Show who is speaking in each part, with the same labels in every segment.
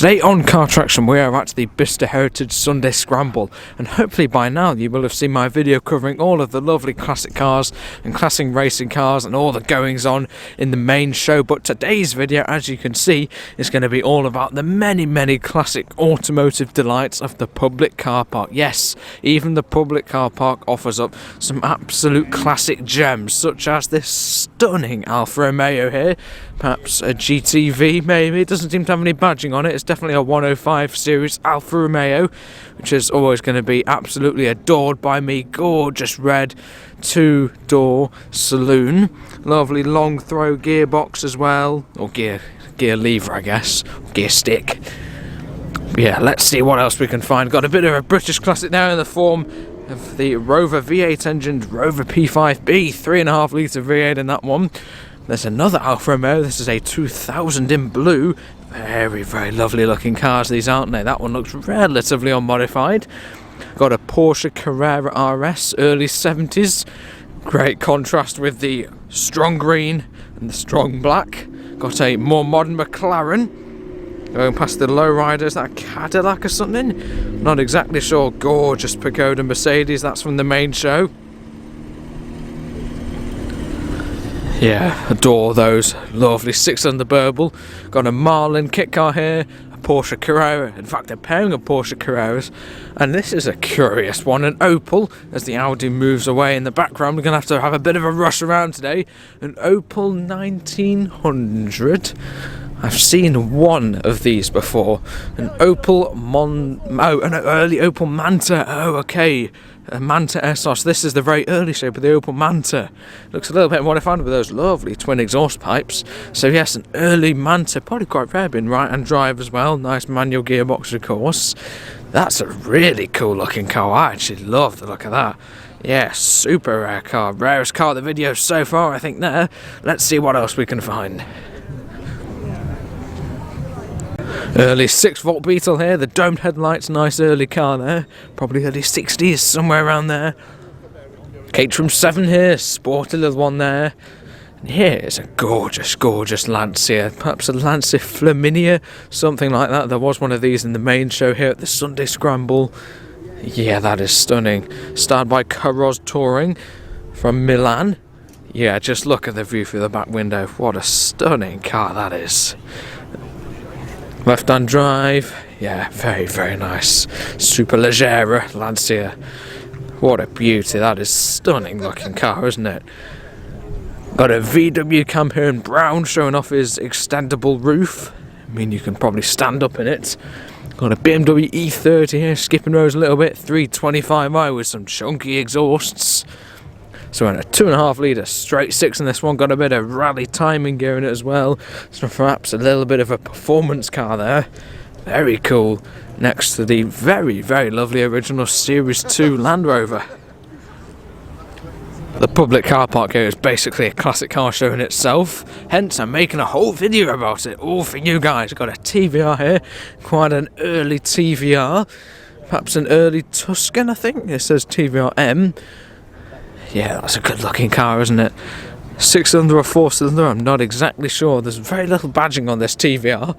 Speaker 1: Today on Car Traction we are at the Bicester Heritage Sunday Scramble, and hopefully by now you will have seen my video covering all of the lovely classic cars and classic racing cars and all the goings on in the main show. But today's video, as you can see, is going to be all about the many classic automotive delights of the public car park. Yes, even the public car park offers up some absolute classic gems, such as this stunning Alfa Romeo here. Perhaps a GTV maybe, it doesn't seem to have any badging on it. It's definitely a 105 series Alfa Romeo, which is always going to be absolutely adored by me. Gorgeous red two-door saloon, lovely long throw gearbox as well, or gear lever I guess, gear stick. Yeah, let's see what else we can find. Got a bit of a British classic now in the form of the Rover V8 engined Rover P5B, 3.5 litre V8 in that one. There's another Alfa Romeo, this is a 2000 in blue. Very lovely looking cars these, aren't they? That one looks relatively unmodified. Got a Porsche Carrera RS, early 70s. Great contrast with the strong green and the strong black. Got a more modern McLaren. Going past the lowrider, is that a Cadillac or something? Not exactly sure. Gorgeous Pagoda Mercedes, that's from the main show. Yeah, adore those. Lovely 6-cylinder Burble. Got a Marlin kit car here, a Porsche Carrera. In fact, they're pairing of Porsche Carreras. And this is a curious one, an Opel. As the Audi moves away in the background, we're going to have a bit of a rush around today. An Opel 1900. I've seen one of these before. An Opel an early Opel Manta. Oh, okay. A Manta Essos. This is the very early shape of the Opel Manta. Looks a little bit modified with those lovely twin exhaust pipes. So yes, an early Manta, probably quite rare, being right-hand drive as well. Nice manual gearbox, of course. That's a really cool looking car. I actually love the look of that. Yeah, super rare car. Rarest car of the video so far, I think there. Let's see what else we can find. Early 6-volt Beetle here, the domed headlights, nice early car there, probably early 60s, somewhere around there. Caterham 7 here, sporty little one there. And here is a gorgeous Lancia, perhaps a Lancia Flaminia, something like that. There was one of these in the main show here at the Sunday Scramble. Yeah, that is stunning. Starred by Carroz Touring from Milan. Yeah, just look at the view through the back window. What a stunning car that is. Left-hand drive, yeah, very nice. Superleggera Lancia. What a beauty, that is stunning looking car, isn't it? Got a VW cam here in brown, showing off his extendable roof. I mean, you can probably stand up in it. Got a BMW E30 here, skipping rows a little bit, 325i with some chunky exhausts. So in a 2.5 litre straight 6 in this one, got a bit of rally timing gear in it as well. So perhaps a little bit of a performance car there. Very cool. Next to the very lovely original Series 2 Land Rover. The public car park here is basically a classic car show in itself. Hence I'm making a whole video about it, all for you guys. Got a TVR here, quite an early TVR. Perhaps an early Tuscan, I think. It says TVR M. Yeah, that's a good looking car, isn't it? 6-cylinder or 4-cylinder, I'm not exactly sure. There's very little badging on this TVR.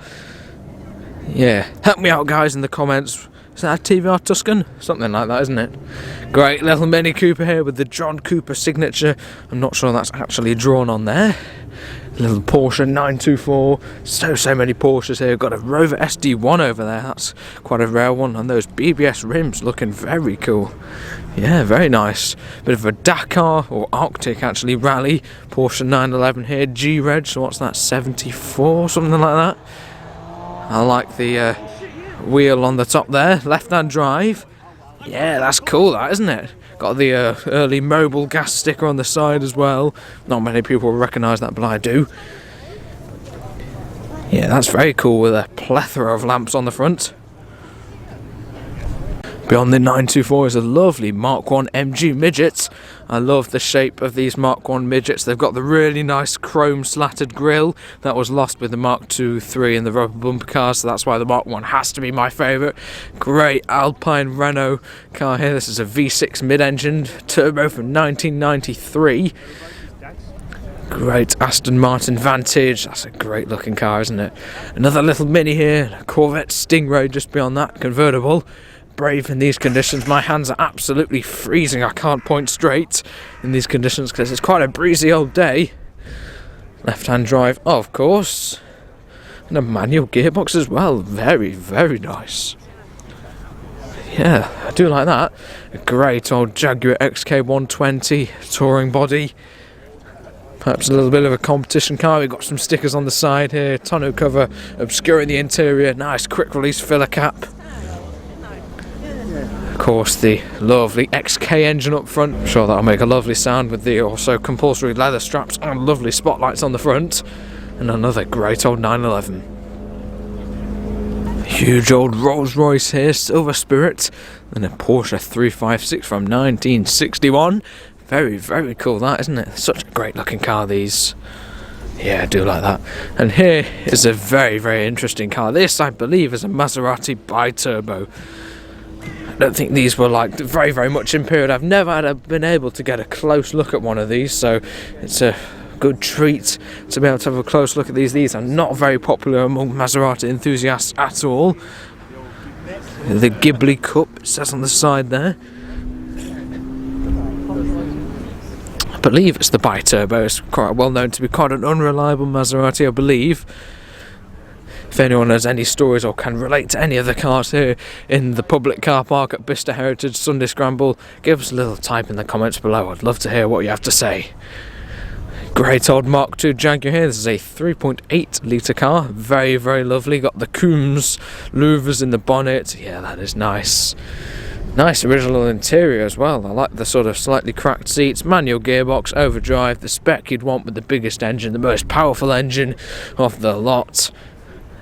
Speaker 1: Yeah, help me out guys in the comments. Is that a TVR Tuscan? Something like that, isn't it? Great little Mini Cooper here with the John Cooper signature. I'm not sure that's actually drawn on there. Little Porsche 924. So many Porsches here. We've got a Rover SD1 over there. That's quite a rare one. And those BBS rims looking very cool. Yeah, very nice. Bit of a Dakar or Arctic actually rally. Porsche 911 here. G-Reg. So what's that? 74? Something like that. I like the wheel on the top there. Left-hand drive. Yeah, that's cool, that, isn't it? Got the early Mobil gas sticker on the side as well. Not many people will recognise that, but I do. Yeah, that's very cool with a plethora of lamps on the front. Beyond the 924 is a lovely Mark 1 MG midget. I love the shape of these Mark 1 midgets. They've got the really nice chrome slatted grille that was lost with the Mark 2, 3 and the rubber bumper cars, so that's why the Mark 1 has to be my favourite. Great Alpine Renault car here. This is a V6 mid-engined turbo from 1993. Great Aston Martin Vantage. That's a great looking car, isn't it? Another little Mini here, a Corvette Stingray just beyond that, convertible. Brave in these conditions. My hands are absolutely freezing. I can't point straight in these conditions because it's quite a breezy old day. Left-hand drive, of course. And a manual gearbox as well. Very, very nice. Yeah, I do like that. A great old Jaguar XK120 touring body. Perhaps a little bit of a competition car. We've got some stickers on the side here. Tonneau cover obscuring the interior. Nice quick release filler cap. Of course, the lovely XK engine up front. I'm sure that'll make a lovely sound with the also compulsory leather straps and lovely spotlights on the front. And another great old 911. Huge old Rolls Royce here, Silver Spirit. And a Porsche 356 from 1961. Very, very cool that, isn't it? Such a great looking car, these. Yeah, I do like that. And here is a very, very interesting car. This, I believe, is a Maserati bi-turbo. I don't think these were like very, very much in period. I've never been able to get a close look at one of these, so it's a good treat to be able to have a close look at these. These are not very popular among Maserati enthusiasts at all. The Ghibli Cup, it says on the side there. I believe it's the bi-turbo. It's quite well known to be quite an unreliable Maserati, I believe. If anyone has any stories or can relate to any of the cars here in the public car park at Bicester Heritage Sunday Scramble, give us a little type in the comments below. I'd love to hear what you have to say. Great old Mark II Jaguar here. This is a 3.8 litre car. Very, very lovely. Got the Coombs louvers in the bonnet. Yeah, that is nice. Nice original interior as well. I like the sort of slightly cracked seats, manual gearbox, overdrive, the spec you'd want with the biggest engine, the most powerful engine of the lot.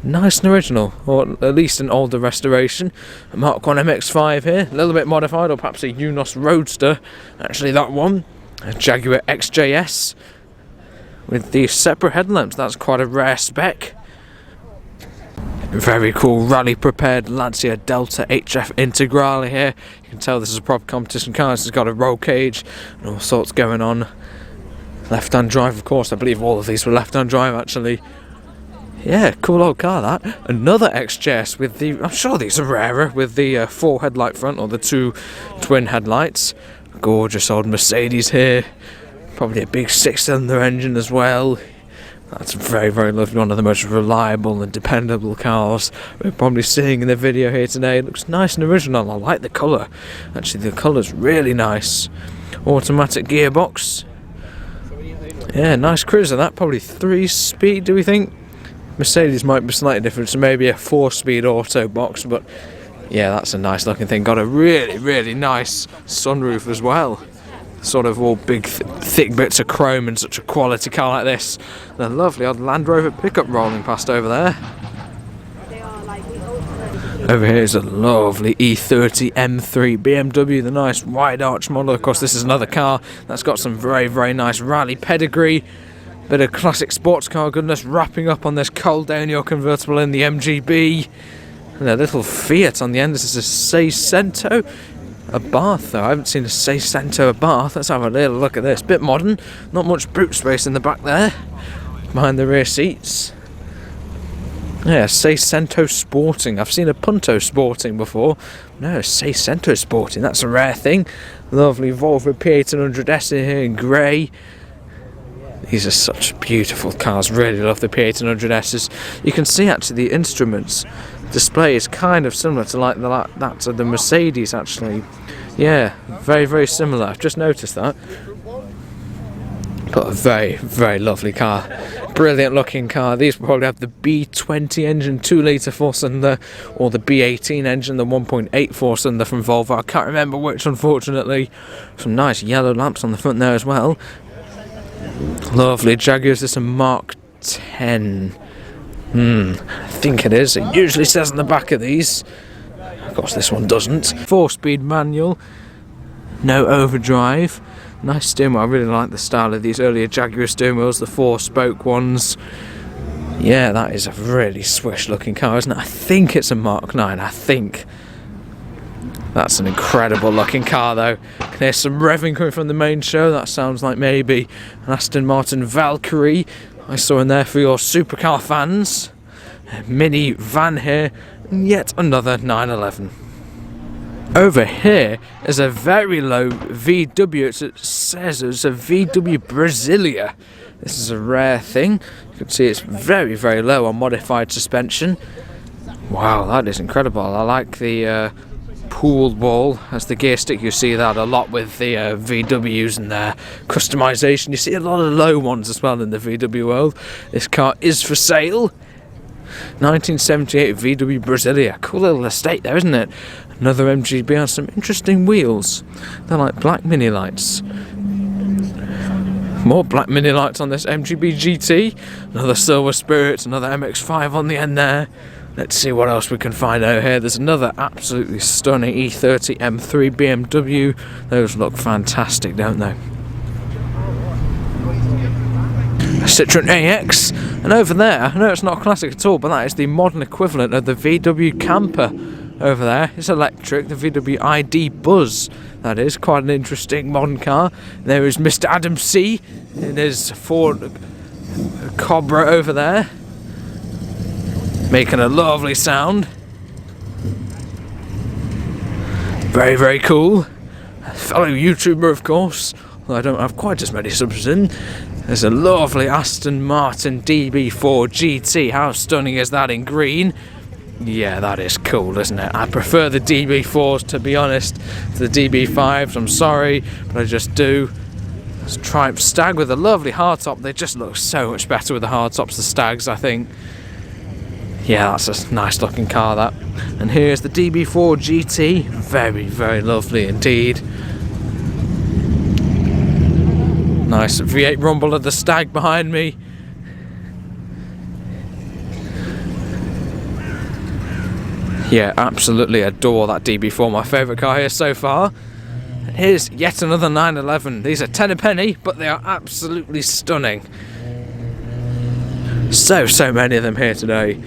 Speaker 1: Nice and original, or at least an older restoration. A Mark I MX-5 here, a little bit modified, or perhaps a Unos Roadster. Actually that one. A Jaguar XJS with the separate headlamps. That's quite a rare spec. Very cool rally prepared Lancia Delta HF Integrale here. You can tell this is a proper competition car. This has got a roll cage and all sorts going on. Left hand drive, of course. I believe all of these were left hand drive actually. Yeah, cool old car that. Another XJS with the, I'm sure these are rarer, with the 4 headlight front or the 2 twin headlights. Gorgeous old Mercedes here. Probably a big 6-cylinder engine as well. That's very, very lovely. One of the most reliable and dependable cars we're probably seeing in the video here today. It looks nice and original. I like the colour. Actually, the colour's really nice. Automatic gearbox. Yeah, nice cruiser. That probably 3-speed, do we think? Mercedes might be slightly different, so maybe a 4-speed auto box. But yeah, that's a nice looking thing. Got a really, really nice sunroof as well. Sort of all big thick bits of chrome in such a quality car like this. The lovely old Land Rover pickup rolling past over there. Over here is a lovely E30 M3 BMW, the nice wide arch model. Of course, this is another car that's got some very, very nice rally pedigree. Bit of classic sports car goodness wrapping up on this Coldania convertible in the MGB. And a little Fiat on the end. This is a Seicento. A Bath though, I haven't seen a Seicento Bath. Let's have a little look at this. Bit modern, not much boot space in the back there, behind the rear seats. Yeah, Seicento Sporting. I've seen a Punto Sporting before. No, Seicento Sporting, that's a rare thing. Lovely Volvo P1800S in here in grey. These are such beautiful cars, really love the P1800Ss. You can see actually the instruments display is kind of similar to like that of the Mercedes actually. Yeah, very, very similar. I've just noticed that. But a very, very lovely car. Brilliant looking car. These will probably have the B20 engine, 2-litre 4-cylinder, or the B18 engine, the 1.8 4-cylinder from Volvo. I can't remember which, unfortunately. Some nice yellow lamps on the front there as well. Lovely Jaguars. This is a Mark 10. I think it is. It usually says on the back of these. Of course, this one doesn't. 4-speed manual. No overdrive. Nice steering wheel. I really like the style of these earlier Jaguar steering wheels, the 4-spoke ones. Yeah, that is a really swish looking car, isn't it? I think it's a Mark 9, I think. That's an incredible looking car though. There's some revving coming from the main show. That sounds like maybe an Aston Martin Valkyrie I saw in there for your supercar fans. A mini van here, and yet another 911. Over here is a very low VW. It says it's a VW Brasilia. This is a rare thing. You can see it's very, very low on modified suspension. Wow, that is incredible. I like the pool wall as the gear stick. You see that a lot with the VWs and their customization. You see a lot of low ones as well in the VW world. This car is for sale. 1978 VW Brasilia. Cool little estate there, isn't it? Another MGB on some interesting wheels. They're like black mini lights. More black mini lights on this MGB GT. Another Silver Spirit, another MX-5 on the end there. Let's see what else we can find out here. There's another absolutely stunning E30 M3 BMW. Those look fantastic, don't they? A Citroen AX. And over there, I know it's not classic at all, but that is the modern equivalent of the VW Camper over there. It's electric, the VW ID Buzz. That is quite an interesting modern car. There is Mr. Adam C. in his Ford Cobra over there, making a lovely sound. Very, very cool. A fellow YouTuber, of course, although I don't have quite as many subs in. There's a lovely Aston Martin DB4 GT. How stunning is that in green? Yeah, that is cool, isn't it? I prefer the DB4s, to be honest, to the DB5s. I'm sorry, but I just do. It's Triumph Stag with a lovely hardtop. They just look so much better with the hardtops, the Stags, I think. Yeah, that's a nice looking car, that. And here's the DB4 GT. Very, very lovely indeed. Nice V8 rumble of the Stag behind me. Yeah, absolutely adore that DB4, my favourite car here so far. And here's yet another 911. These are 10 a penny, but they are absolutely stunning. So many of them here today.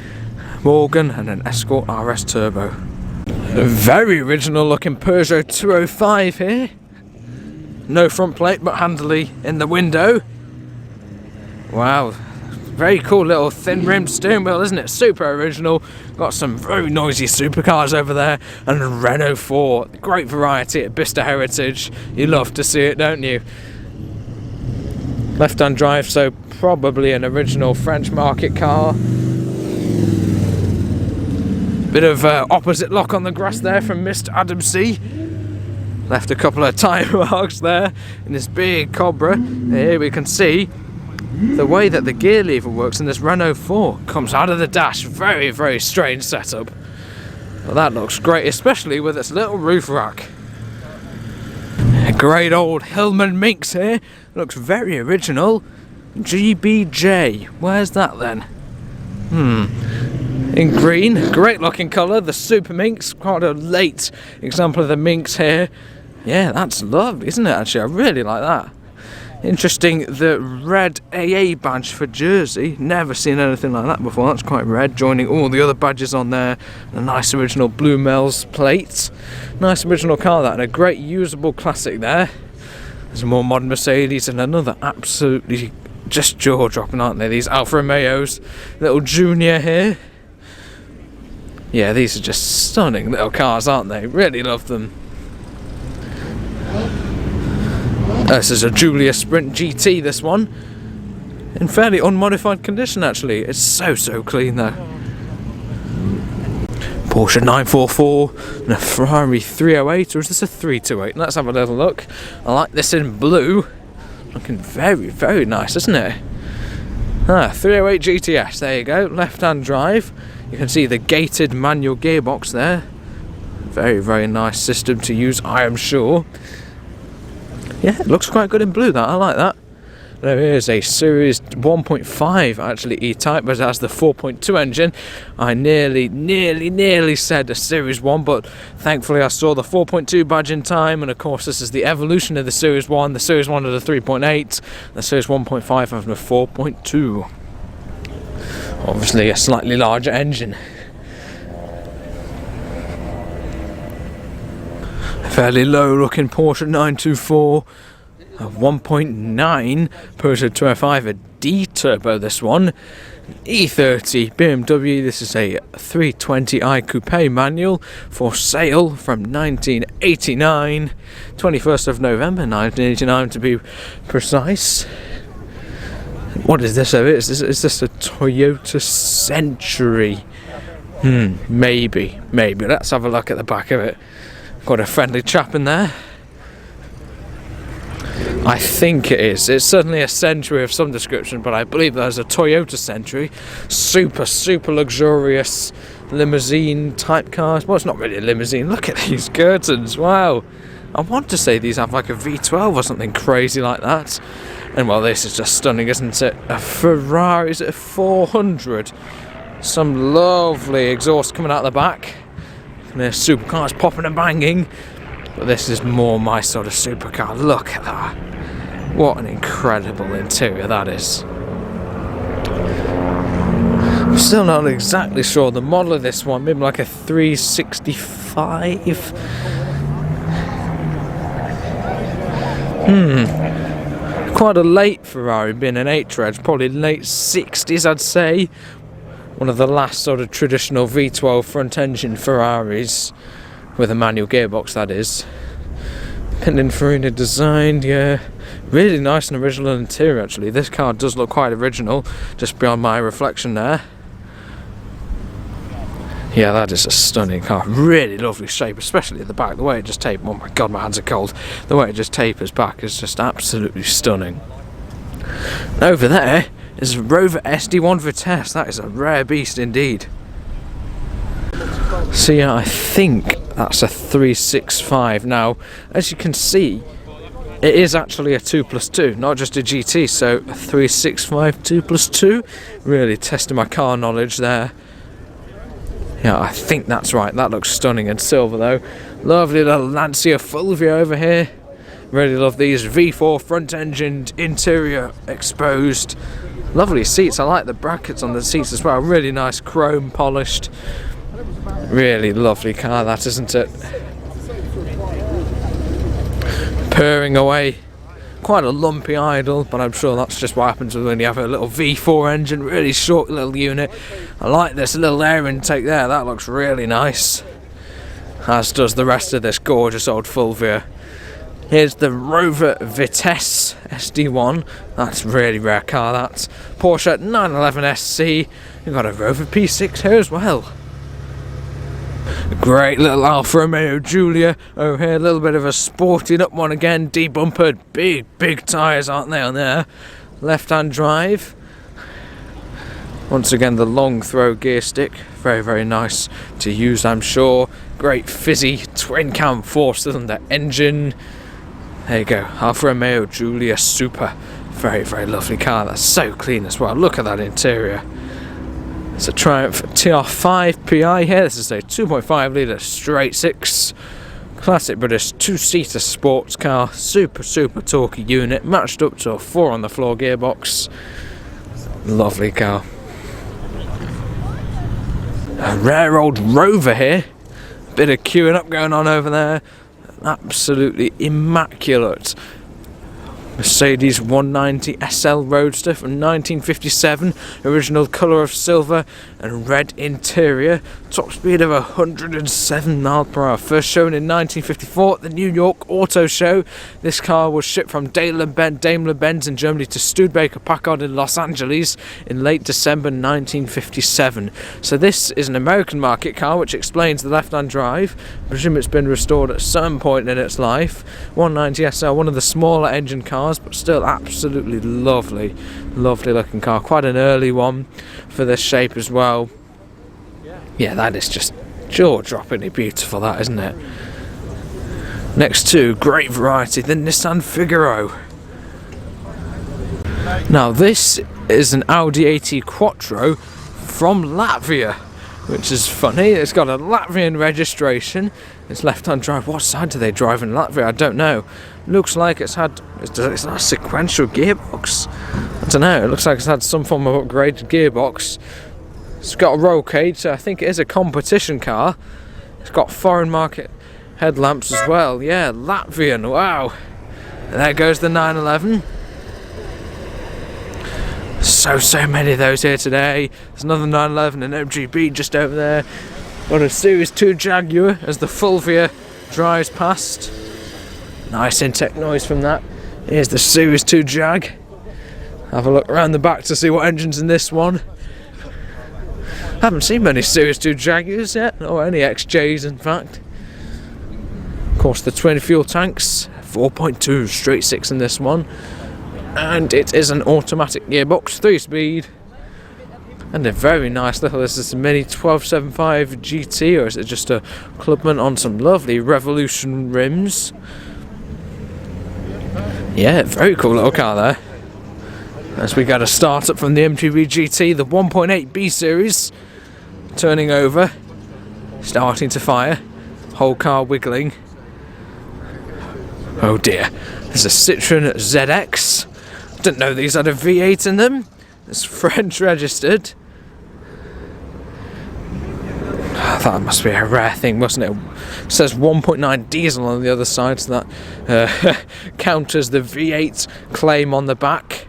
Speaker 1: Morgan and an Escort RS Turbo. A very original looking Peugeot 205 here. No front plate, but handily in the window. Wow. Very cool little thin rimmed steering wheel, isn't it? Super original. Got some very noisy supercars over there. And a Renault 4. Great variety at Bicester Heritage. You love to see it, don't you? Left hand drive, so probably an original French market car. Bit of opposite lock on the grass there from Mr. Adam C. Left a couple of tyre marks there in this big Cobra. Here we can see the way that the gear lever works in this Renault 4 comes out of the dash. Very, very strange setup. Well, that looks great, especially with its little roof rack. A great old Hillman Minx here. Looks very original. GBJ. Where's that then? In green. Great looking colour. The Super Minx. Quite a late example of the Minx here. Yeah, that's lovely, isn't it, actually? I really like that. Interesting, the red AA badge for Jersey. Never seen anything like that before. That's quite red, joining all the other badges on there. A nice original Blue Mel's plate. Nice original car, that, and a great usable classic there. There's a more modern Mercedes and another absolutely just jaw-dropping, aren't they? These Alfa Romeos. Little Junior here. Yeah, these are just stunning little cars, aren't they? Really love them. This is a Giulia Sprint GT, this one. In fairly unmodified condition, actually. It's so clean, though. Porsche 944 and a Ferrari 308, or is this a 328? Let's have a little look. I like this in blue. Looking very, very nice, isn't it? 308 GTS, there you go. Left-hand drive. You can see the gated manual gearbox there. Very, very nice system to use, I am sure. Yeah, it looks quite good in blue, that. I like that. There is a Series 1.5 actually E-Type, but it has the 4.2 engine. I nearly said a Series 1, but thankfully I saw the 4.2 badge in time, and of course this is the evolution of the Series 1. The Series 1 had a 3.8, the Series 1.5 having a 4.2. Obviously a slightly larger engine. Fairly low looking Porsche 924. A 1.9 Peugeot 205, a D-turbo this one. E30 BMW, this is a 320i Coupe manual for sale from 1989, 21st of November 1989 to be precise. What is this? Is this a Toyota Century? Maybe. Let's have a look at the back of it. Got a friendly chap in there. I think it is. It's certainly a Century of some description, but I believe there's a Toyota Century. Super luxurious limousine type cars. Well, it's not really a limousine. Look at these curtains. Wow. I want to say these have like a V12 or something crazy like that. And well, this is just stunning, isn't it? A Ferrari, is it a 400? Some lovely exhaust coming out the back. And there's supercars popping and banging. But this is more my sort of supercar. Look at that. What an incredible interior that is. I'm still not exactly sure the model of this one. Maybe like a 365. Quite a late Ferrari, being an 8-tread, probably late 60s I'd say. One of the last sort of traditional V12 front engine Ferraris, with a manual gearbox that is. Pininfarina designed, yeah. Really nice and original interior actually. This car does look quite original, just beyond my reflection there. Yeah, that is a stunning car. Really lovely shape, especially at the back. The way it just tapers, oh my god, my hands are cold. The way it just tapers back is just absolutely stunning. Over there is a Rover SD1 Vitesse. That is a rare beast indeed. So yeah, I think that's a 365. Now, as you can see, it is actually a 2+2, not just a GT, so a 365 2+2. Really testing my car knowledge there. Yeah, I think that's right. That looks stunning in silver though. Lovely little Lancia Fulvia over here. Really love these V4 front-engined interior exposed. Lovely seats. I like the brackets on the seats as well. Really nice chrome polished. Really lovely car that, isn't it? Purring away. Quite a lumpy idle, but I'm sure that's just what happens when you have a little V4 engine. Really short little unit. I like this little air intake there. That looks really nice. As does the rest of this gorgeous old Fulvia. Here's the Rover Vitesse SD1. That's a really rare car, that's. Porsche 911 SC. You've got a Rover P6 here as well. Great little Alfa Romeo Giulia over here. A little bit of a sporting up one again. Debumpered. Big tyres, aren't they, on there? Left-hand drive. Once again, the long throw gear stick. Very nice to use, I'm sure. Great fizzy twin-cam 4-cylinder engine. There you go, Alfa Romeo Giulia Super. Very lovely car. That's so clean as well. Look at that interior. It's a Triumph TR5 PI here. This is a 2.5 litre straight six. Classic British 2-seater sports car. Super torquey unit. Matched up to a 4 on the floor gearbox. Lovely car. A rare old Rover here. Bit of queuing up going on over there. Absolutely immaculate Mercedes 190 SL Roadster from 1957, original colour of silver and red interior, top speed of 107 mph, first shown in 1954 at the New York Auto Show. This car was shipped from Daimler-Benz in Germany to Studebaker-Packard in Los Angeles in late December 1957. So this is an American market car, which explains the left-hand drive. I presume it's been restored at some point in its life. 190 SL, one of the smaller engine cars, but still absolutely lovely looking car. Quite an early one for this shape as well. Yeah, that is just jaw-droppingly beautiful, that, isn't it? Next to great variety, the Nissan Figaro. Now this is an Audi AT Quattro from Latvia, which is funny. It's got a Latvian registration. It's left-hand drive. What side do they drive in Latvia? I don't know. Looks like it's not a sequential gearbox. I don't know. It looks like it's had some form of upgraded gearbox. It's got a roll cage, so I think it is a competition car. It's got foreign market Headlamps as well, yeah, Latvian, wow. And there goes the 911. So many of those here today. There's another 911 and MGB just over there. Got a Series 2 Jaguar as the Fulvia drives past. Nice intake noise from that. Here's the Series 2 Jag. Have a look around the back to see what engine's in this one. Haven't seen many Series 2 Jaguars yet, or any XJs in fact. Of course the twin fuel tanks, 4.2 straight 6 in this one. And it is an automatic gearbox, 3-speed. And a very nice little, this is a Mini 1275 GT, or is it just a Clubman on some lovely Revolution rims. Yeah, very cool little car there. As we got a start up from the MGB GT, the 1.8 B series, turning over, starting to fire, whole car wiggling. Oh dear, there's a Citroen ZX. Didn't know these had a V8 in them. It's French registered. That must be a rare thing, mustn't it? It says 1.9 diesel on the other side, so that counters the V8 claim on the back.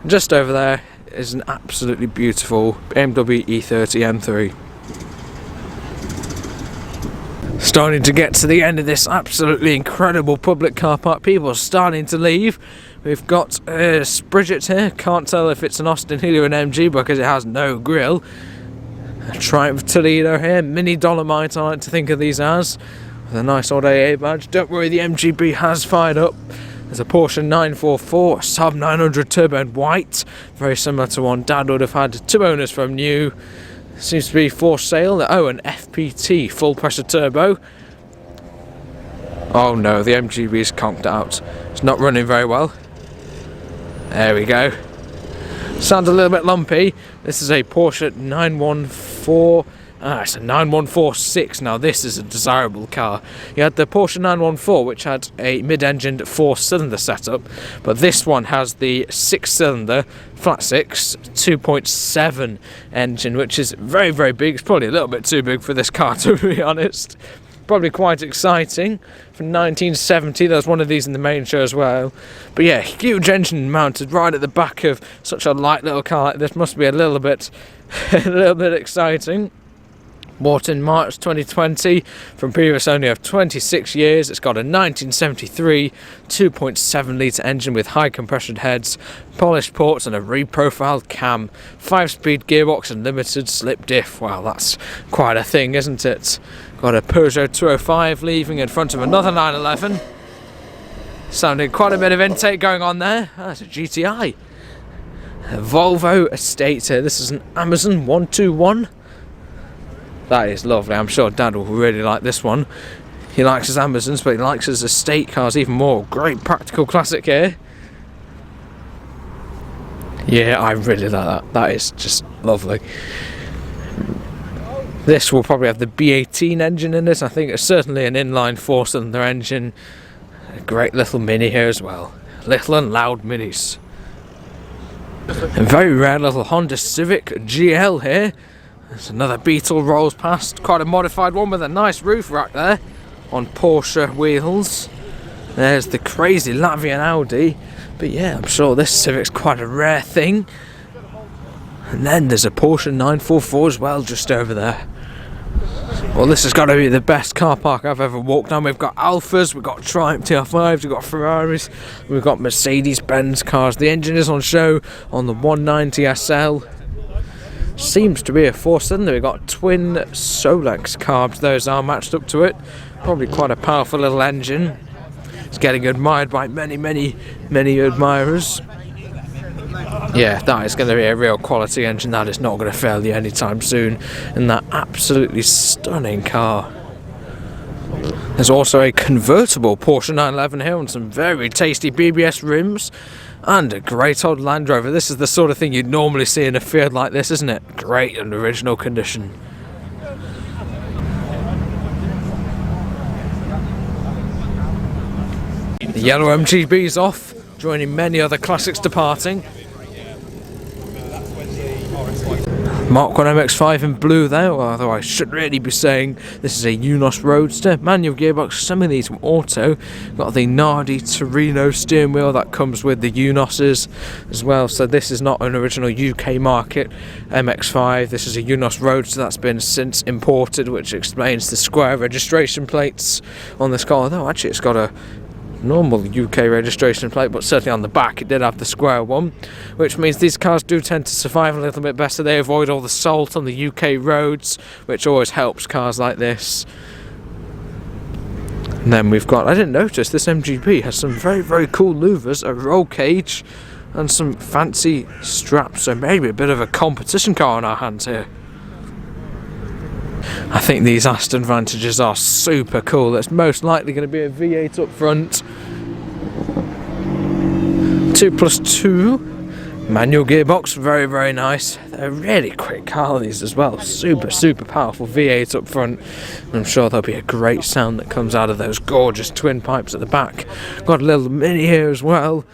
Speaker 1: Just over there is an absolutely beautiful BMW E30 M3. Starting to get to the end of this absolutely incredible public car park. People are starting to leave. We've got Bridget here. Can't tell if it's an Austin Healey or an MG because it has no grille. A Triumph Toledo here. Mini Dolomite, I like to think of these as. With a nice old AA badge. Don't worry, the MGB has fired up. There's a Porsche 944, sub 900 turbo in white, very similar to one Dad would have had. 2 owners from new, seems to be for sale. Oh, an FPT full pressure turbo. Oh no, the MGB's conked out. It's not running very well. There we go. Sounds a little bit lumpy. This is a Porsche 914. It's a 9146. Now this is a desirable car. You had the Porsche 914 which had a mid-engined 4-cylinder setup, but this one has the 6-cylinder flat 6 2.7 engine, which is very big. It's probably a little bit too big for this car, to be honest. Probably quite exciting. From 1970, there's one of these in the main show as well. But yeah, huge engine mounted right at the back of such a light little car like this. Must be a little bit exciting. Bought in March 2020 from previous owner of 26 years. It's got a 1973 2.7 litre engine with high compression heads, polished ports and a reprofiled cam. 5-speed gearbox and limited slip diff. Wow, that's quite a thing, isn't it? Got a Peugeot 205 leaving in front of another 911. Sounding quite a bit of intake going on there. That's a GTI. A Volvo Estate here. This is an Amazon 121. That is lovely. I'm sure Dad will really like this one. He likes his Amazons, but he likes his estate cars even more. Great practical classic here. Yeah, I really like that. That is just lovely. This will probably have the B18 engine in it. I think it's certainly an inline 4-cylinder engine. A great little Mini here as well. Little and loud Minis. A very rare little Honda Civic GL here. There's another Beetle rolls past, quite a modified one with a nice roof rack there on Porsche wheels. There's the crazy Latvian Audi, but yeah, I'm sure this Civic's quite a rare thing. And then there's a Porsche 944 as well just over there. Well, this has got to be the best car park I've ever walked on. We've got Alfas, we've got Triumph TR5s, we've got Ferraris, we've got Mercedes-Benz cars. The engine is on show on the 190 SL. Seems to be a 4-cylinder. We've got twin Solex carbs, those are matched up to it. Probably quite a powerful little engine. It's getting admired by many admirers. Yeah, that is going to be a real quality engine. That is not going to fail you anytime soon in that absolutely stunning car. There's also a convertible Porsche 911 here on some very tasty BBS rims. And a great old Land Rover. This is the sort of thing you'd normally see in a field like this, isn't it? Great and original condition. The yellow MGB's off, joining many other classics departing. Mark 1 MX-5 in blue there, although I should really be saying this is a Unos Roadster. Manual gearbox, some of these were auto. Got the Nardi Torino steering wheel that comes with the Unoses as well, so this is not an original UK market MX-5. This is a Unos Roadster that's been since imported, which explains the square registration plates on this car, although actually it's got a normal UK registration plate, but certainly on the back it did have the square one, which means these cars do tend to survive a little bit better. They avoid all the salt on the UK roads, which always helps cars like this. And then we've got, I didn't notice, this MGB has some very, very cool louvers, a roll cage and some fancy straps, so maybe a bit of a competition car on our hands here. I think these Aston Vantages are super cool. It's most likely going to be a V8 up front. 2+2 manual gearbox, very, very nice. They're really quick car, these as well. Super, super powerful V8 up front. I'm sure there'll be a great sound that comes out of those gorgeous twin pipes at the back. Got a little Mini here as well.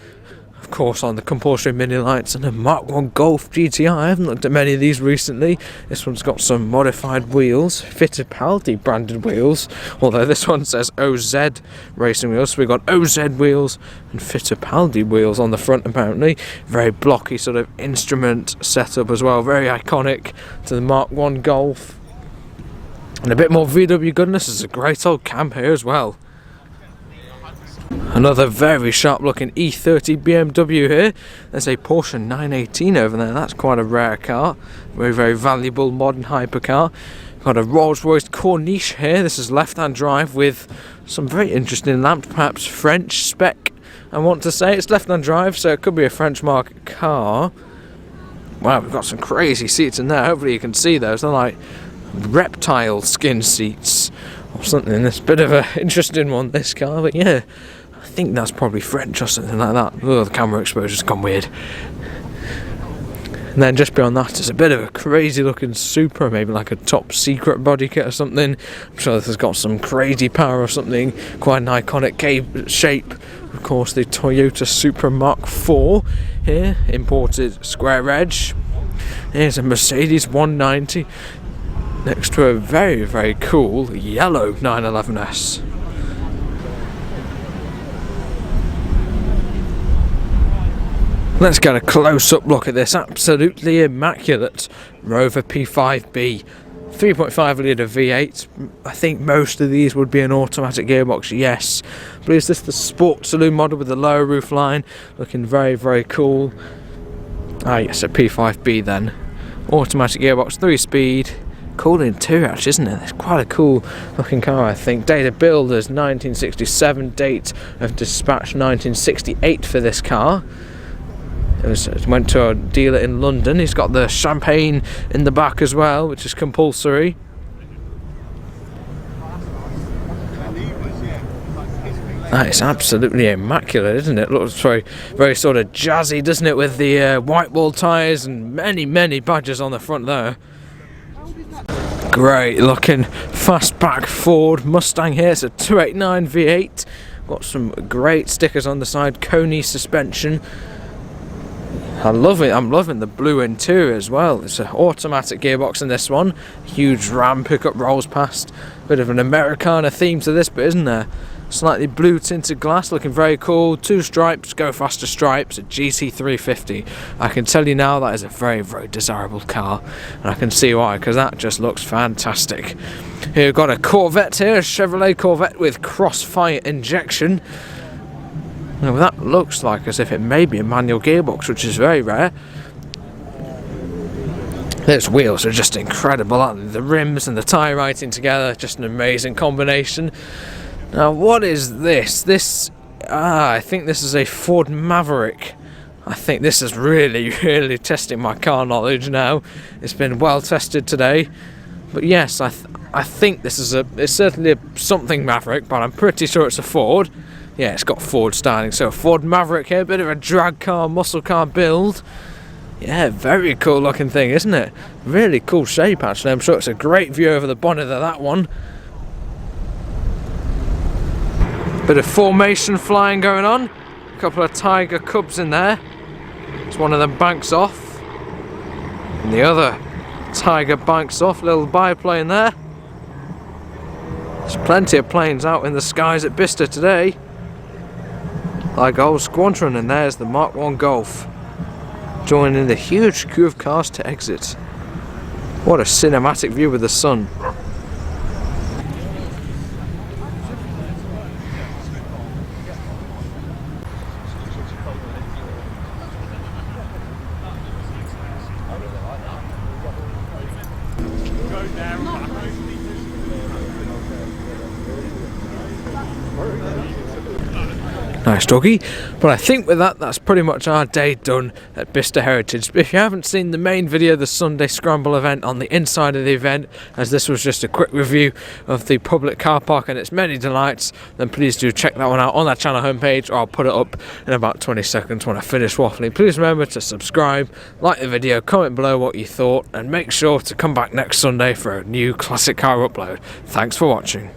Speaker 1: Of course, on the compulsory mini lights, and a Mark 1 Golf GTI. I haven't looked at many of these recently. This one's got some modified wheels, Fittipaldi branded wheels, although this one says OZ racing wheels, so we've got OZ wheels and Fittipaldi wheels on the front apparently. Very blocky sort of instrument setup as well, very iconic to the Mark 1 Golf. And a bit more VW goodness. There's a great old cam here as well. Another very sharp looking E30 BMW here. There's a Porsche 918 over there. That's quite a rare car. Very, very valuable modern hypercar. Got a Rolls-Royce Corniche here. This is left-hand drive with some very interesting lamps, perhaps French spec. I want to say it's left-hand drive, so it could be a French market car. Wow, we've got some crazy seats in there. Hopefully you can see those. They're like reptile skin seats or something. It's a bit of an interesting one, this car, but yeah, I think that's probably French or something like that. Oh, the camera exposure's gone weird. And then just beyond that is a bit of a crazy looking Supra, maybe like a top secret body kit or something. I'm sure this has got some crazy power or something. Quite an iconic shape. Of course, the Toyota Supra Mark IV here, imported square edge. Here's a Mercedes 190 next to a very, very cool yellow 911S. Let's get a close-up look at this absolutely immaculate Rover P5B. 3.5 litre V8. I think most of these would be an automatic gearbox, yes. But is this the Sport Saloon model with the lower roof line? Looking very, very cool. Ah yes, a P5B then. Automatic gearbox, 3-speed. Cool interior actually, isn't it? It's quite a cool looking car, I think. Date of build is 1967, date of dispatch 1968 for this car. It went to a dealer in London. He's got the champagne in the back as well, which is compulsory. That is absolutely immaculate, isn't it? Looks very, very sort of jazzy, doesn't it? With the white wall tyres and many, many badges on the front there. Great looking fastback Ford Mustang here. It's a 289 V8. Got some great stickers on the side. Coney suspension. I love it. I'm loving the blue interior as well. It's an automatic gearbox in this one. Huge Ram pickup rolls past. Bit of an Americana theme to this bit, isn't there? Slightly blue tinted glass, looking very cool. 2 stripes, go faster stripes, a GT350. I can tell you now that is a very, very desirable car, and I can see why, because that just looks fantastic. Here we've got a Corvette here, a Chevrolet Corvette with crossfire injection. Now that looks like as if it may be a manual gearbox, which is very rare. Those wheels are just incredible, aren't they? The rims and the tyre writing together, just an amazing combination. Now what is this? I think this is a Ford Maverick. I think this is really, really testing my car knowledge now. It's been well tested today. But yes, I think this is it's certainly a something Maverick, but I'm pretty sure it's a Ford. Yeah, it's got Ford styling, so Ford Maverick here, a bit of a drag car, muscle car build. Yeah, very cool looking thing, isn't it? Really cool shape actually. I'm sure it's a great view over the bonnet of that one. Bit of formation flying going on. A couple of Tiger Cubs in there. It's one of them banks off. And the other Tiger banks off, little biplane there. There's plenty of planes out in the skies at Bicester today. Like old Squadron, and there's the Mark 1 Golf, joining the huge queue of cars to exit. What a cinematic view with the sun. Nice doggy. But I think with that, that's pretty much our day done at Bicester Heritage. If you haven't seen the main video, the Sunday Scramble event, on the inside of the event, as this was just a quick review of the public car park and its many delights, then please do check that one out on that channel homepage, or I'll put it up in about 20 seconds when I finish waffling. Please remember to subscribe, like the video, comment below what you thought, and make sure to come back next Sunday for a new classic car upload. Thanks for watching.